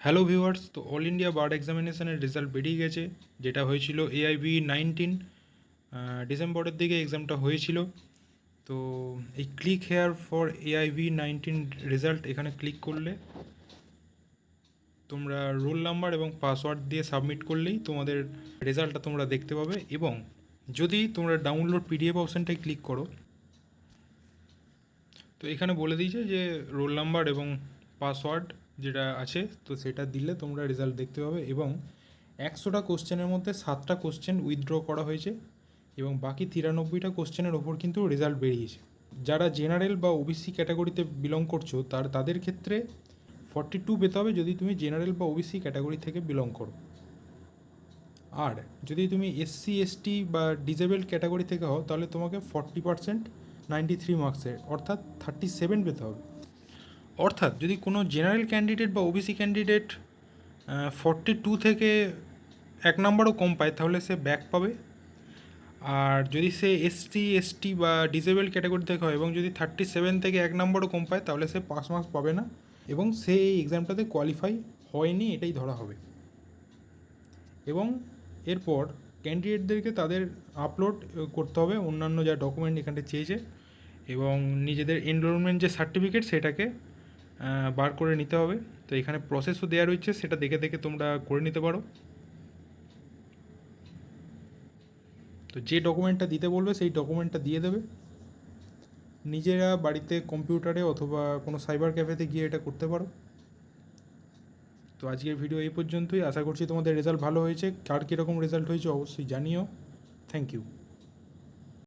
Hello viewers, তো all India bird এক্সামিনেশনের result বেরিয়ে গেছে, যেটা হয়েছিল এআইবি 19 ডিসেম্বরের দিকে এক্সামটা হয়েছিল। তো এই click here for AIB 19 result এখানে ক্লিক করলে তোমরা রোল নাম্বার এবং পাসওয়ার্ড দিয়ে সাবমিট করলেই তোমাদের রেজাল্টটা তোমরা দেখতে পাবে। এবং যদি তোমরা ডাউনলোড পিডিএফ অপশানটায় ক্লিক করো, তো এখানে বলে দিয়েছে যে রোল নাম্বার এবং পাসওয়ার্ড যেটা আছে তো সেটা দিলে তোমরা রেজাল্ট দেখতে পাবে। এবং 100টা কোশ্চেনের মধ্যে 7টা কোশ্চেন উইথড্র করা হয়েছে এবং বাকি 93টা কোশ্চেনের ওপর কিন্তু রেজাল্ট বেরিয়েছে। যারা জেনারেল বা ওবিসি ক্যাটাগরিতে বিলং করছো তাদের ক্ষেত্রে 42 পেতে হবে যদি তুমি জেনারেল বা ওবিসি ক্যাটাগরি থেকে বিলং করো। আর যদি তুমি এসসি এসটি বা ডিসেবল ক্যাটাগরি থেকে হও তাহলে তোমাকে 40% 93 মার্কসের অর্থাৎ 37 পেতে হবে। অর্থাৎ যদি কোনো জেনারেল ক্যান্ডিডেট বা ওবিসি ক্যান্ডিডেট 42 থেকে 1 নম্বরও কম পায় তাহলে সে ব্যাক পাবে। আর যদি সে এসসি এসটি বা ডিসেবল ক্যাটাগরি থেকে হয় এবং যদি 37 থেকে 1 নম্বরও কম পায় তাহলে সে পাস মার্কস পাবে না এবং সে এই এক্সামটাতে কোয়ালিফাই হয়নি এটাই ধরা হবে। এবং এরপর ক্যান্ডিডেটদেরকে তাদের আপলোড করতে হবে অন্যান্য যা ডকুমেন্ট এখানে চেয়েছে এবং নিজেদের এনরোলমেন্ট যে সার্টিফিকেট সেটাকে বার করে নিতে হবে। তো এখানে প্রসেসও দেওয়া রয়েছে, সেটা দেখে দেখে তোমরা করে নিতে পারো। তো যে ডকুমেন্টটা দিতে বলবে সেই ডকুমেন্টটা দিয়ে দেবে। নিজেরা বাড়িতে কম্পিউটারে অথবা কোনো সাইবার ক্যাফেতে গিয়ে এটা করতে পারো। তো আজকের ভিডিও এই পর্যন্তই। আশা করছি তোমাদের রেজাল্ট ভালো হয়েছে। কার কীরকম রেজাল্ট হয়েছে অবশ্যই জানিও। Thank you.